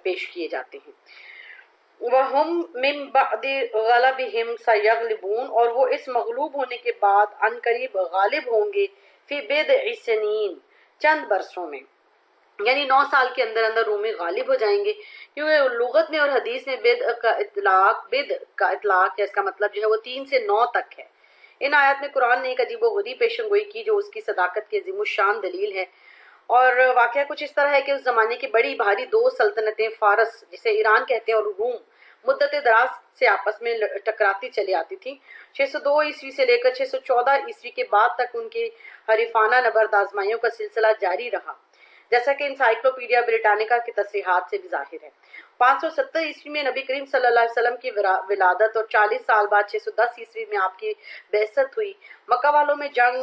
پیش کیے جاتے ہیں۔ وَهُمْ مِنْ بَعْدِ غَلَبِهِمْ سَيَغْلِبُونَ، اور وہ اس مغلوب ہونے کے بعد عنقریب غالب ہوں گے، فی بِضْعِ سِنِین چند برسوں میں، یعنی 9 سال کے اندر اندر رومی غالب ہو جائیں گے، کیونکہ لغت میں اور حدیث میں بدء کا اطلاق ہے، اس کا مطلب جو ہے وہ 3 سے 9 تک ہے۔ ان آیات میں قرآن نے ایک عجیب و غریب پیشن گوئی کی جو اس کی صداقت کی عظیم الشان دلیل ہے، اور واقعہ کچھ اس طرح ہے کہ اس زمانے کی بڑی بھاری 2 سلطنتیں، فارس جسے ایران کہتے ہیں اور روم، مدت دراز سے آپس میں ٹکراتی چلی آتی تھیں۔ 602 عیسوی سے لے کر 614 عیسوی کے بعد تک ان کی حریفانہ نبرد آزمائیوں کا سلسلہ جاری رہا، جیسا کہ انسائکلوپیڈیا بریٹانیکا کی تصریحات سے بھی ظاہر ہے۔ 570 عیسوی میں نبی کریم صلی اللہ علیہ وسلم کی ولادت اور 40 سال بعد 610 عیسوی میں آپ کی بعثت ہوئی۔ مکہ والوں میں جنگ،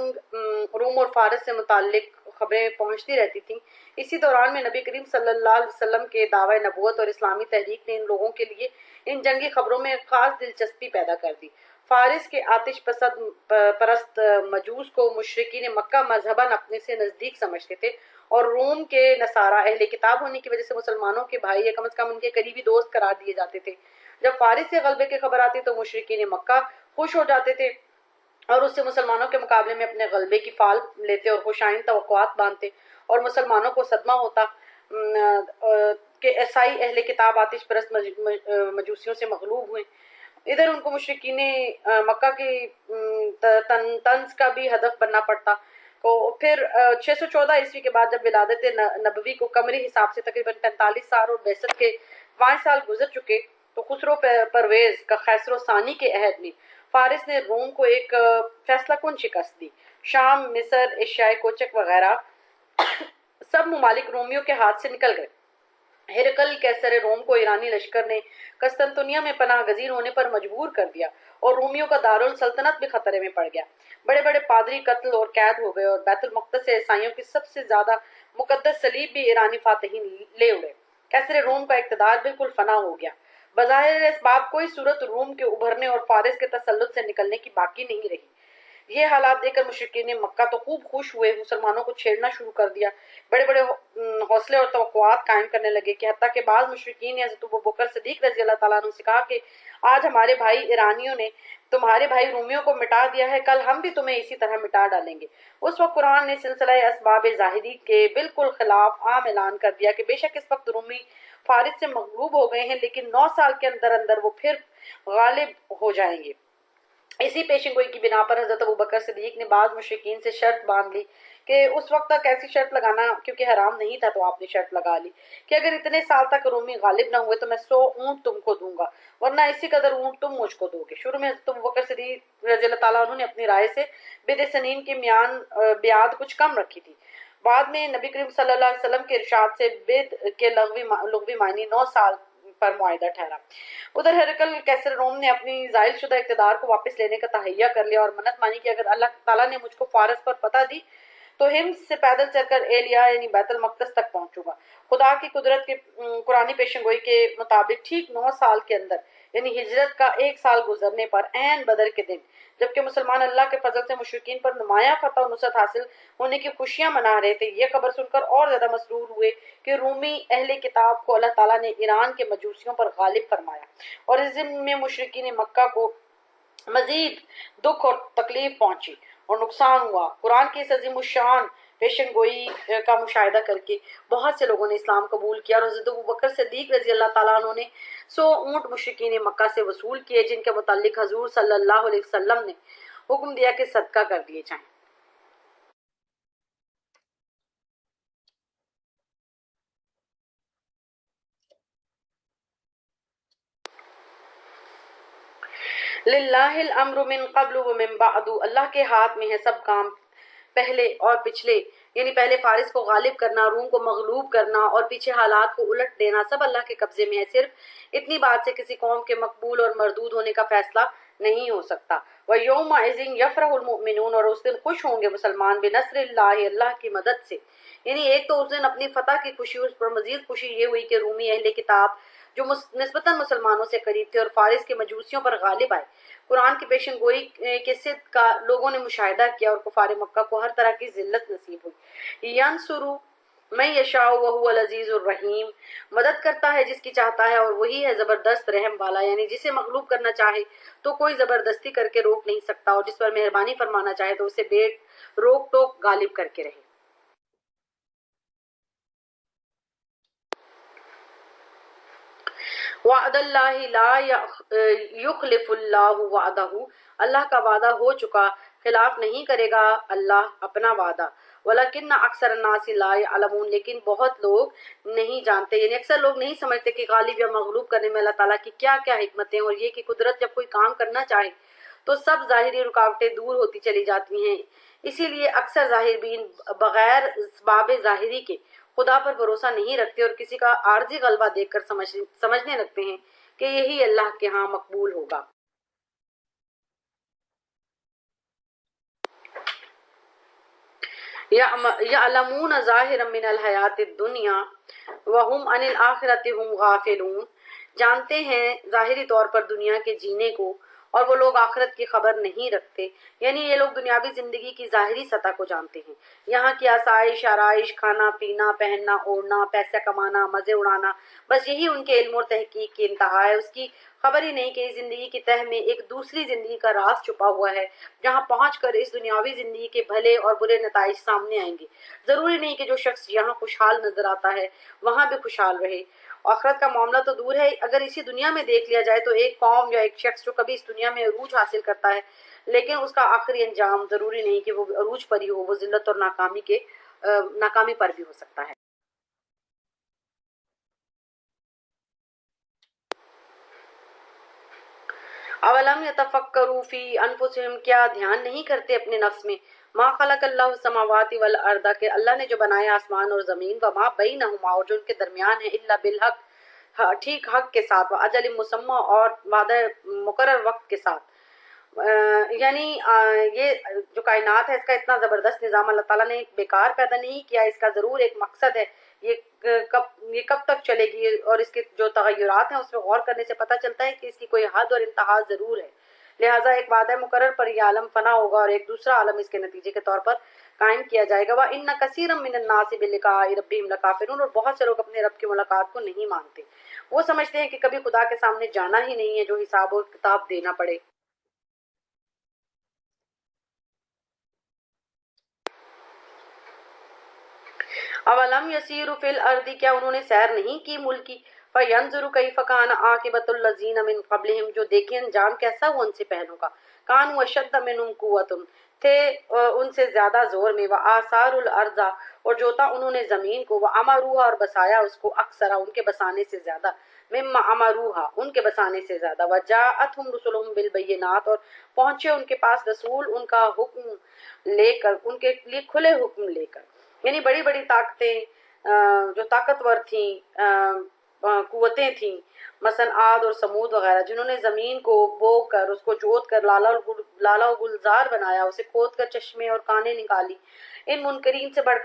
روم اور فارس سے متعلق خبریں پہنچتی رہتی تھیں۔ اسی دوران میں نبی کریم صلی اللہ علیہ وسلم کے دعوی نبوت اور اسلامی تحریک نے ان لوگوں کے لیے ان جنگی خبروں میں خاص دلچسپی پیدا کر دی۔ فارس کے آتش پرست مجوس کو مشرکین مکہ مذہباً اپنے سے نزدیک سمجھتے تھے، اور روم کے نصارہ اہل کتاب ہونے کی وجہ سے مسلمانوں کے بھائی یا کم از کم ان کے قریبی دوست قرار دیے جاتے تھے۔ جب فارس سے غلبے کی خبر آتی تو مشرکین مکہ خوش ہو جاتے تھے اور اس سے مسلمانوں کے مقابلے میں اپنے غلبے کی فال لیتے اور خوشائند توقعات باندھتے، اور مسلمانوں کو صدمہ ہوتا کہ عیسائی اہل کتاب آتش پرست مجوسیوں سے مغلوب ہوئے۔ ادھر ان کو مشرکین مکہ کی طنز کا بھی ہدف بننا پڑتا۔ تو پھر 614 عیسوی کے بعد جب ولادت نبوی کو قمری حساب سے تقریباً 45 سال اور بعثت کے 5 سال گزر چکے، تو خسرو پرویز کا خسرو ثانی کے عہد میں فارس نے روم کو ایک فیصلہ کن شکست دی۔ شام، مصر، ایشیائے کوچک وغیرہ سب ممالک رومیوں کے ہاتھ سے نکل گئے۔ ہرقل قیصر روم کو ایرانی لشکر نے قسطنطنیہ میں پناہ گزین ہونے پر مجبور کر دیا، اور رومیوں کا دارالسلطنت بھی خطرے میں پڑ گیا۔ بڑے بڑے پادری قتل اور قید ہو گئے، اور بیت المقدس سے عیسائیوں کی سب سے زیادہ مقدس صلیب بھی ایرانی فاتحین لے اڑے۔ قیصر روم کا اقتدار بالکل فنا ہو گیا۔ بظاہر اسباب کوئی صورت روم کے ابھرنے اور فارس کے تسلط سے نکلنے کی باقی نہیں رہی۔ یہ حالات دیکھ کر مشرکین مکہ تو خوب خوش ہوئے، مسلمانوں کو چھیڑنا شروع کر دیا، بڑے بڑے حوصلے اور توقعات قائم کرنے لگے، کہ حتیٰ کہ بعض مشرکین نے حضرت ابوبکر صدیق رضی اللہ تعالیٰ عنہ سے کہا کہ آج ہمارے بھائی ایرانیوں نے تمہارے بھائی رومیوں کو مٹا دیا ہے، کل ہم بھی تمہیں اسی طرح مٹا ڈالیں گے۔ اس وقت قرآن نے سلسلہ اسباب ظاہری کے بالکل خلاف عام اعلان کر دیا کہ بے شک اس وقت رومی فارس سے مغلوب ہو گئے ہیں، لیکن 9 سال کے اندر اندر وہ پھر غالب ہو جائیں گے۔ اسی پیشن گوئی کی بنا پر حضرت ابوبکر صدیق نے بعض مشرکین سے شرط باندھ لی، کہ اس وقت تک ایسی شرط لگانا کیونکہ حرام نہیں تھا، تو آپ نے شرط لگا لی کہ اگر اتنے سال تک رومی غالب نہ ہوئے تو میں 100 اونٹ تم کو دوں گا، ورنہ اسی قدر اونٹ تم مجھ کو دو گے۔ شروع میں حضرت ابوبکر صدیق رضی اللہ تعالیٰ عنہ نے اپنی رائے سے بدع سنین کی بیعت کچھ کم رکھی تھی۔ بعد میں نبی کریم صلی اللہ علیہ وسلم کے ارشاد سے بدع کے لغوی معنی 9 سال پر معاہدہ ٹھہرا۔ ادھر ہرقل قیصر روم نے اپنی زائل شدہ اقتدار کو واپس لینے کا تہیہ کر لیا، اور منت مانی کہ اگر اللہ تعالیٰ نے مجھ کو فارس پر فتح دی تو ہمس سے پیدل چل کر ایلیا یعنی بیت المقدس تک پہنچوں گا۔ خدا کی قدرت کے قرآنی پیشن گوئی کے مطابق ٹھیک 9 سال کے اندر، یعنی ہجرت کا 1 سال گزرنے پر، عین بدر کے دن، جبکہ مسلمان اللہ کے فضل سے مشرکین پر نمایاں فتح و نصرت حاصل ہونے کی خوشیاں منا رہے تھے، یہ خبر سن کر اور زیادہ مسرور ہوئے کہ رومی اہل کتاب کو اللہ تعالیٰ نے ایران کے مجوسیوں پر غالب فرمایا، اور اس ضمن میں مشرکین مکہ کو مزید دکھ اور تکلیف پہنچی اور نقصان ہوا۔ قرآن کی اس عظیم الشان پیشن گوئی کا مشاہدہ کر کے بہت سے لوگوں نے اسلام قبول کیا، اور حضرت ابوبکر صدیق رضی اللہ تعالیٰ عنہ نے 100 اونٹ مشرکین مکہ سے وصول کیے، جن کے متعلق حضور صلی اللہ علیہ وسلم نے حکم دیا کہ صدقہ کر دیے جائیں۔ للہ الامر من قبل ومن بعد، اللہ کے ہاتھ میں ہے سب کام، پہلے اور پچھلے، یعنی پہلے فارس کو غالب کرنا، روم کو مغلوب کرنا اور پیچھے حالات کو الٹ دینا، سب اللہ کے قبضے میں ہے۔ صرف اتنی بات سے کسی قوم کے مقبول اور مردود ہونے کا فیصلہ نہیں ہو سکتا۔ وَيَوْمَئِذٍ يَفْرَحُ الْمُؤْمِنُونَ، اور اس دن خوش ہوں گے مسلمان، بِنَصْرِ اللَّهِ، اللہ کی مدد سے، یعنی ایک تو اس دن اپنی فتح کی خوشی، اس پر مزید خوشی یہ ہوئی کہ رومی اہل کتاب جو نسبتاً مسلمانوں سے قریب تھے اور فارس کے مجوسیوں پر غالب آئے، قرآن کی پیشن گوئی کے صدق کا لوگوں نے مشاہدہ کیا اور کفار مکہ کو ہر طرح کی ذلت نصیب ہوئی۔ ینصروا من یشاء وہو العزیز الرحیم، مدد کرتا ہے جس کی چاہتا ہے اور وہی ہے زبردست رحم والا، یعنی جسے مغلوب کرنا چاہے تو کوئی زبردستی کر کے روک نہیں سکتا، اور جس پر مہربانی فرمانا چاہے تو اسے بے روک ٹوک غالب کر کے رہے۔ وعد اللہ لا یخلف اللہ وعدہ، اللہ کا وعدہ ہو چکا، خلاف نہیں کرے گا اللہ اپنا وعدہ۔ ولیکن اکثر الناس لا یعلمون، لیکن بہت لوگ نہیں جانتے، یعنی اکثر لوگ نہیں سمجھتے کہ غالب یا مغلوب کرنے میں اللہ تعالیٰ کی کیا کیا حکمتیں، اور یہ کہ قدرت جب کوئی کام کرنا چاہے تو سب ظاہری رکاوٹیں دور ہوتی چلی جاتی ہیں۔ اسی لیے اکثر ظاہر بین بغیر اسباب ظاہری کے خدا پر بھروسہ نہیں رکھتے اور کسی کا عارضی غلبہ دیکھ کر سمجھنے لگتے ہیں کہ یہی اللہ کے ہاں مقبول ہوگا۔ یعلمون ظاہرا من الحیات الدنیا وہم عن الآخرۃ ہم غافلون، جانتے ہیں ظاہری طور پر دنیا کے جینے کو اور وہ لوگ آخرت کی خبر نہیں رکھتے، یعنی یہ لوگ دنیاوی زندگی کی ظاہری سطح کو جانتے ہیں، یہاں کی آسائش آرائش، کھانا پینا، پہننا اوڑھنا، پیسہ کمانا، مزے اڑانا، بس یہی ان کے علم اور تحقیق کی انتہا ہے۔ اس کی خبر ہی نہیں کہ اس زندگی کی تہ میں ایک دوسری زندگی کا راز چھپا ہوا ہے، جہاں پہنچ کر اس دنیاوی زندگی کے بھلے اور برے نتائج سامنے آئیں گے۔ ضروری نہیں کہ جو شخص یہاں خوشحال نظر آتا ہے وہاں بھی خوشحال رہے۔ آخرت کا معاملہ تو دور ہے، اگر اسی دنیا میں دیکھ لیا جائے تو ایک قوم یا ایک شخص جو کبھی اس دنیا میں عروج حاصل کرتا ہے لیکن اس کا آخری انجام ضروری نہیں کہ وہ عروج پر ہی ہو، وہ ذلت اور ناکامی پر بھی ہو سکتا ہے۔ اولم یتفکروا فی انفسہم، کیا دھیان نہیں کرتے اپنے نفس میں، ما خلق اللہ السماوات والارض، کہ اللہ نے جو بنایا آسمان اور زمین، وما بینہما، اور جو ان کے درمیان ہے، الا بالحق، ٹھیک حق کے ساتھ، واجل مسمى، اور وعدہ مقرر وقت کے ساتھ۔ یعنی یہ جو کائنات ہے اس کا اتنا زبردست نظام اللہ تعالیٰ نے بیکار پیدا نہیں کیا، اس کا ضرور ایک مقصد ہے۔ یہ کب تک چلے گی اور اس کے جو تغیرات ہیں اس پہ غور کرنے سے پتہ چلتا ہے کہ اس کی کوئی حد اور انتہا ضرور ہے، لہٰذا ایک وعدہ مقرر پر یہ عالم فنا ہوگا اور ایک دوسرا عالم اس کے نتیجے کے طور پر قائم کیا جائے گا۔ وَإِنَّ كَثِيرًا مِّنَ النَّاسِ بِلِقَاءِ رَبِّهِمْ لَكَافِرُونَ، اور بہت سے لوگ اپنے رب کی ملاقات کو نہیں مانتے، وہ سمجھتے ہیں کہ کبھی خدا کے سامنے جانا ہی نہیں ہے جو حساب اور کتاب دینا پڑے۔ اولم یسیروا فی الارض، کیا انہوں نے سیر نہیں کی ملک کی، فینظروا کیف کان عاقبۃ الذین من قبلہم، جو دیکھیں انجام کیسا ہوا ان سے پہلوں کا، کانوا اشد منہم قوۃ، تھے ان سے زیادہ زور میں، وآثار الارض، اور جوتا انہوں نے زمین کو، وعمروها، اور بسایا اس کو، اکثر ان کے بسانے سے زیادہ، مما عمروها، ان کے بسانے سے زیادہ، وجاءتهم رسلهم بالبینات، اور پہنچے ان کے پاس رسول ان کا حکم لے کر، ان کے لیے کھلے حکم لے کر، یعنی بڑی بڑی طاقتیں جو طاقتور تھیں، قوتیں تھیں، مثلا عاد اور سمود وغیرہ، جنہوں نے زمین کو بو کر، اس کو جوت کر لالا و گلزار بنایا، اسے کھود کر چشمے اور کانیں نکالی، ان منکرین سے بڑھ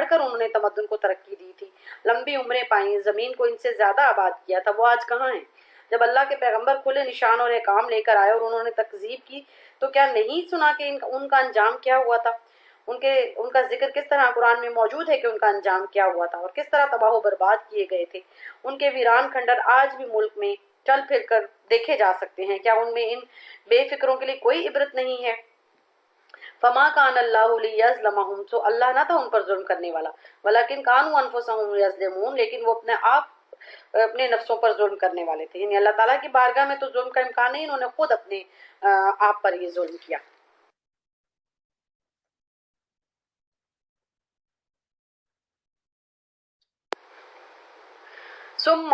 کر انہوں نے تمدن کو ترقی دی تھی، لمبی عمریں پائیں، زمین کو ان سے زیادہ آباد کیا تھا، وہ آج کہاں ہیں؟ جب اللہ کے پیغمبر کھلے نشان اور احکام لے کر آئے اور انہوں نے تکذیب کی تو کیا نہیں سنا کہ ان کا انجام کیا ہوا تھا؟ ان کا ذکر کس طرح قرآن میں موجود ہے کہ ان کا انجام کیا ہوا تھا اور کس طرح تباہ و برباد کیے گئے تھے۔ ان کے ویران کھنڈر آج بھی ملک میں چل پھر کر دیکھے جا سکتے ہیں، کیا ان میں ان بے فکروں کے لیے کوئی عبرت نہیں ہے؟ فما کان اللہ لیظلمہم، تو اللہ نہ تھا ان پر ظلم کرنے والا، ولیکن کانوا انفسہم یظلمون، لیکن وہ اپنے نفسوں پر ظلم کرنے والے تھے، یعنی اللہ تعالیٰ کی بارگاہ میں تو ظلم کا امکان نہیں، انہوں نے خود اپنے آپ پر یہ ظلم کیا۔ ثم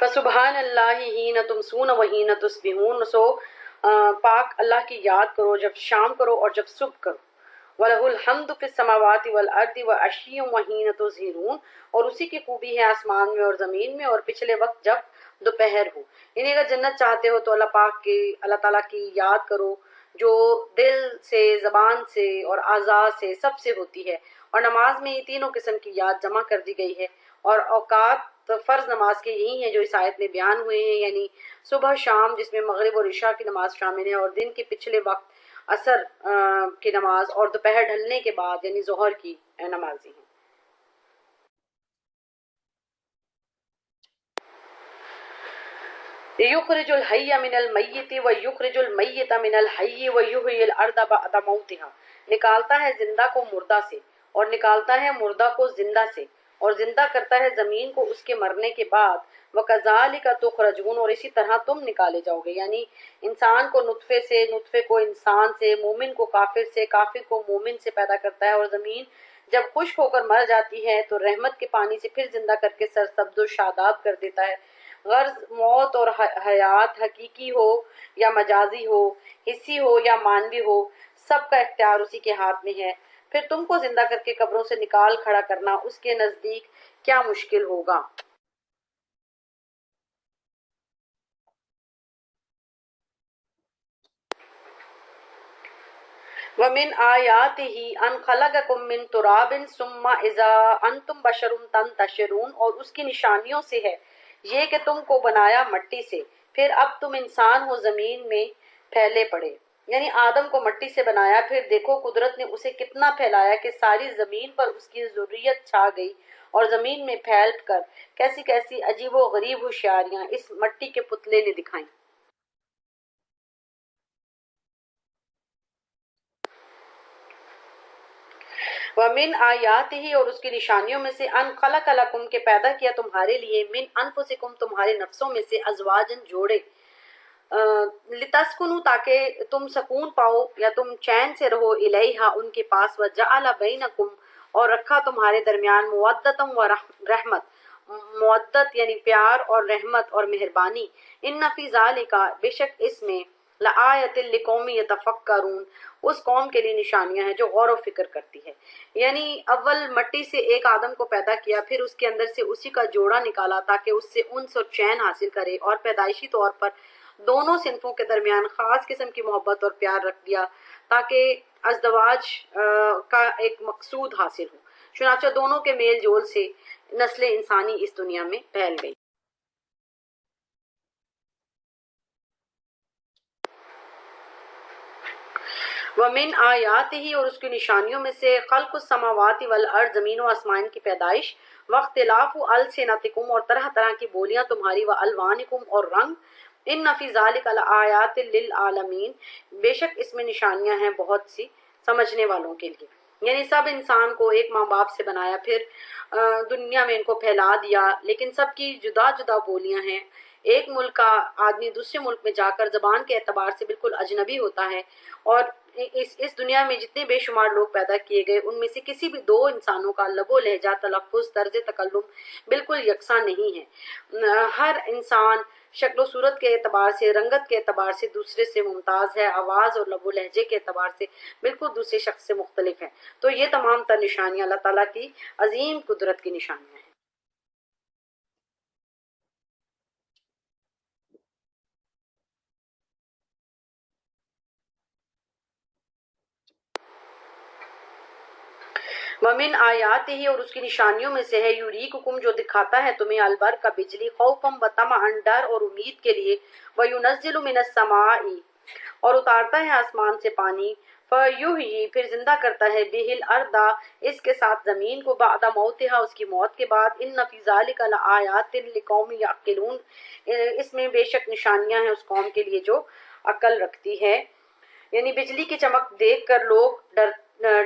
فسبحان اللہ حین تمسون وحین تصبحون، سو پاک اللہ کی یاد کرو جب شام کرو اور جب صبح کرو۔ وَلَهُ الْحَمْدُ فِي السَّمَاوَاتِ وَالْأَرْضِ وَعَشِيًّا وَحِينَ تُظْهِرُونَ، اور اسی کی خوبی ہے آسمان میں اور زمین میں اور پچھلے وقت جب دوپہر ہو۔ یعنی اگر جنت چاہتے ہو تو اللہ تعالیٰ کی یاد کرو جو دل سے، زبان سے اور اعضاء سے سب سے ہوتی ہے، اور نماز میں یہ تینوں قسم کی یاد جمع کر دی گئی ہے، اور اوقات فرض نماز کے یہی ہیں جو اس آیت میں بیان ہوئے ہیں، یعنی صبح شام جس میں مغرب اور عشاء کی نماز شامل ہے، اور دن کے پچھلے وقت عصر کی نماز اور دوپہر ڈھلنے کے بعد یعنی ظہر کی نمازیں ہیں۔ یخرج الحی من المیت ویخرج المیت من الحی ویحیی الارض بعد موتها، نکالتا ہے زندہ کو مردہ سے اور نکالتا ہے مردہ کو زندہ سے، اور زندہ کرتا ہے زمین کو اس کے مرنے کے بعد۔ وَكَذَلِكَ تُخْرَجُونَ، اور اسی طرح تم نکالے جاؤ گے، یعنی انسان کو نطفے سے، نطفے کو انسان سے، مومن کو کافر سے، کافر کو مومن سے پیدا کرتا ہے، اور زمین جب خشک ہو کر مر جاتی ہے تو رحمت کے پانی سے پھر زندہ کر کے سرسبز و شاداب کر دیتا ہے۔ غرض موت اور حیات حقیقی ہو یا مجازی ہو، حسی ہو یا مانوی ہو، سب کا اختیار اسی کے ہاتھ میں ہے۔ پھر تم کو زندہ کر کے قبروں سے نکال کھڑا کرنا اس کے نزدیک کیا مشکل ہوگا۔ وَمِنْ آيَاتِهِ أَنْ خَلَقَكُم مِّن تُرَابٍ ثُمَّ إِذَا أَنْتُمْ بَشَرٌ تَنْتَشِرُونَ، اور اس کی نشانیوں سے ہے یہ کہ تم کو بنایا مٹی سے، پھر اب تم انسان ہو زمین میں پھیلے پڑے۔ یعنی آدم کو مٹی سے بنایا، پھر دیکھو قدرت نے اسے کتنا پھیلایا کہ ساری زمین پر اس کی ذریت چھا گئی، اور زمین میں پھیل کر کیسی کیسی عجیب و غریب ہوشیاریاں اس مٹی کے پتلے نے دکھائیں۔ وَمِنْ آیاتہ، اور اس کی نشانیوں میں سے، ان خلق لکم، کے پیدا کیا تمہارے لیے، من انفسکم، تمہارے نفسوں میں سے، ازواجن، جوڑے، لتسکنوا، تاکہ تم سکون پاؤ یا تم چین سے رہو، الیہا، ان کے پاس، وجعل بینکم، اور رکھا تمہارے درمیان، مودتم و رحمت، مودت یعنی پیار اور رحمت اور مہربانی، ان فی ذالک، بے شک اس میں، لآیۃ لقوم یتفکرون، اس قوم کے لیے نشانیاں ہیں جو غور و فکر کرتی ہے۔ یعنی اول مٹی سے ایک آدم کو پیدا کیا، پھر اس کے اندر سے اسی کا جوڑا نکالا تاکہ اس سے انس اور چین حاصل کرے، اور پیدائشی طور پر دونوں صنفوں کے درمیان خاص قسم کی محبت اور پیار رکھ دیا تاکہ ازدواج کا ایک مقصود حاصل ہو۔ چنانچہ دونوں کے میل جول سے نسل انسانی اس دنیا میں پھیل گئی۔ وَمِنْ آیاتہ، اور اس کی نشانیوں میں سے، خلق السماوات والارض، زمین و آسمان کی پیدائش، واختلاف السنتکم، اور طرح طرح کی بولیاں تمہاری، والوانکم، اور رنگ، ان فی ذالک لآیات للعالمین، بے شک اس میں نشانیاں ہیں بہت سی سمجھنے والوں کے لیے۔ یعنی سب انسان کو ایک ماں باپ سے بنایا، پھر دنیا میں ان کو پھیلا دیا، لیکن سب کی جدا جدا بولیاں ہیں۔ ایک ملک کا آدمی دوسرے ملک میں جا کر زبان کے اعتبار سے بالکل اجنبی ہوتا ہے، اور اس دنیا میں جتنے بے شمار لوگ پیدا کیے گئے ان میں سے کسی بھی دو انسانوں کا لب و لہجہ، تلفظ، طرز تکلم بالکل یکساں نہیں ہے۔ ہر انسان شکل و صورت کے اعتبار سے، رنگت کے اعتبار سے دوسرے سے ممتاز ہے، آواز اور لب و لہجے کے اعتبار سے بالکل دوسرے شخص سے مختلف ہے۔ تو یہ تمام تر نشانیاں اللہ تعالیٰ کی عظیم قدرت کی نشانیاں ہیں۔ وَمِنْ آیاتہ، اور اس کی نشانیوں میں سے ہے، یُریکُکُم، جو دکھاتا ہے تمہیں، البرق، بجلی، خوفم وطمعا، ڈر اور امید کے لیے، وَيُنَزِّلُ مِنَ السَّمَاءِ، اور اتارتا ہے آسمان سے پانی، فَيُحْيِي، پھر زندہ کرتا ہے، بِهِ الْأَرْضَ، اس کے ساتھ زمین کو، بَعْدَ مَوْتِهَا، اس کی موت کے بعد، إِنَّ فِي ذَلِكَ لَآيَاتٍ لِقَوْمٍ يَعْقِلُونَ، اس میں بے شک نشانیاں ہیں اس قوم کے لیے جو عقل رکھتی ہے۔ یعنی بجلی کی چمک دیکھ کر لوگ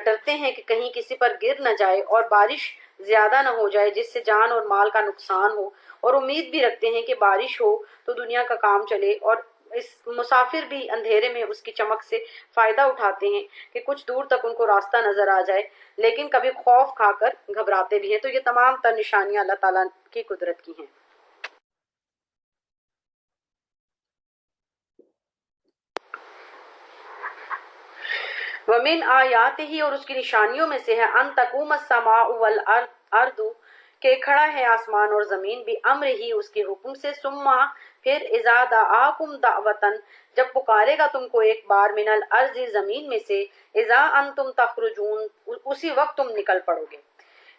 ڈرتے ہیں کہ کہیں کسی پر گر نہ جائے اور بارش زیادہ نہ ہو جائے جس سے جان اور مال کا نقصان ہو، اور امید بھی رکھتے ہیں کہ بارش ہو تو دنیا کا کام چلے، اور اس مسافر بھی اندھیرے میں اس کی چمک سے فائدہ اٹھاتے ہیں کہ کچھ دور تک ان کو راستہ نظر آ جائے، لیکن کبھی خوف کھا کر گھبراتے بھی ہیں۔ تو یہ تمام تر نشانیاں اللہ تعالیٰ کی قدرت کی ہیں۔ ومن آیاتہ اور اس کی نشانیوں میں سے ہے ان تقوم السماء والارض کہ کھڑا ہے آسمان اور زمین بھی امر ہی اس کے حکم سے ثم پھر اذا دعاکم دعوتن جب پکارے گا تم کو ایک بار من الارض زمین میں سے اذا انتم تخرجون اسی وقت تم نکل پڑو گے.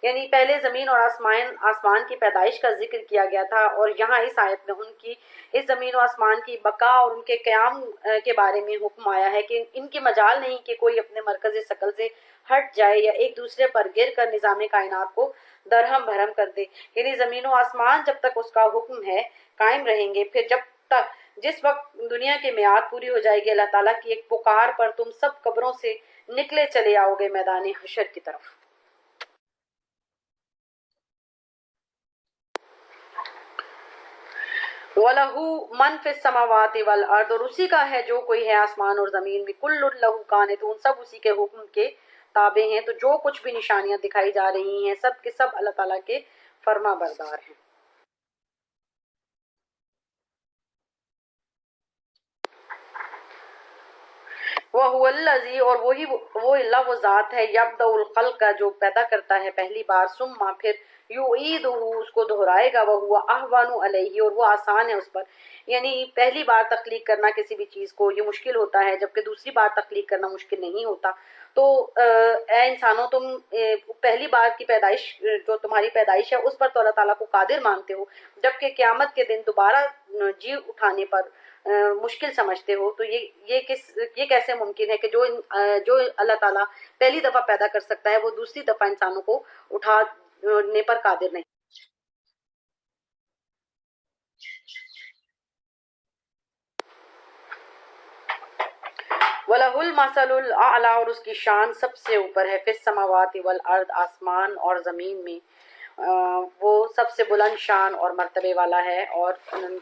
یعنی پہلے زمین اور آسمان کی پیدائش کا ذکر کیا گیا تھا اور یہاں اس آیت میں ان کی اس زمین و آسمان کی بقا اور ان کے قیام کے بارے میں حکم آیا ہے کہ ان کی مجال نہیں کہ کوئی اپنے مرکز ثقل سے ہٹ جائے یا ایک دوسرے پر گر کر نظام کائنات کو درہم بھرم کر دے. یعنی زمین و آسمان جب تک اس کا حکم ہے قائم رہیں گے. پھر جب تک جس وقت دنیا کی میعاد پوری ہو جائے گی اللہ تعالیٰ کی ایک پکار پر تم سب قبروں سے نکلے چلے آؤ گے میدان حشر کی طرف. وَلَهُ مَنْ فِي السَّمَاوَاتِ وَالْأَرْضِ اور اسی کا ہے جو کوئی ہے آسمان اور زمین میں كُلٌّ لَهُ قَانِتُونَ سب اسی کے حکم کے تابع ہیں. تو جو کچھ بھی نشانیاں دکھائی جا رہی ہیں سب کے سب اللہ تعالیٰ کے فرما بردار ہیں. وَهُوَ الَّذِي اور وہ اللہ وہ ذات ہے يَبْدَأُ الْخَلْقَ جو پیدا کرتا ہے پہلی بار ثم پھر يُعِيدُهُ اس کو دہرائے گا وَهُوَ أَهْوَنُ عَلَيْهِ اور وہ آسان ہے اس پر. یعنی پہلی بار تخلیق کرنا کسی بھی چیز کو یہ مشکل ہوتا ہے جبکہ دوسری بار تخلیق کرنا مشکل نہیں ہوتا. تو اے انسانوں تم پہلی بار کی پیدائش جو تمہاری پیدائش ہے اس پر تو اللہ تعالیٰ کو قادر مانتے ہو جبکہ قیامت کے دن دوبارہ جی اٹھانے پر مشکل سمجھتے ہو. تو یہ کیسے ممکن ہے کہ جو اللہ تعالیٰ پہلی دفعہ پیدا کر سکتا ہے وہ دوسری دفعہ انسانوں کو اٹھانے پر قادر نہیں. وَلَهُ الْمَثَلُ الْأَعْلَى اور اس کی شان سب سے اوپر ہے. فِي السَّمَاوَاتِ وَالْأَرْضِ آسمان اور زمین میں وہ سب سے بلند شان اور مرتبے والا ہے اور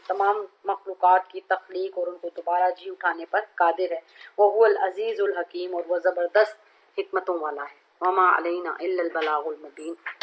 تمام مخلوقات کی تخلیق اور ان کو دوبارہ جی اٹھانے پر قادر ہے. وَهُوَ الْعَزِيزُ الْحَكِيمُ اور وہ زبردست حکمتوں والا ہے. وَمَا عَلَيْنَا إِلَّا الْبَلَاغُ الْمُبِينُ.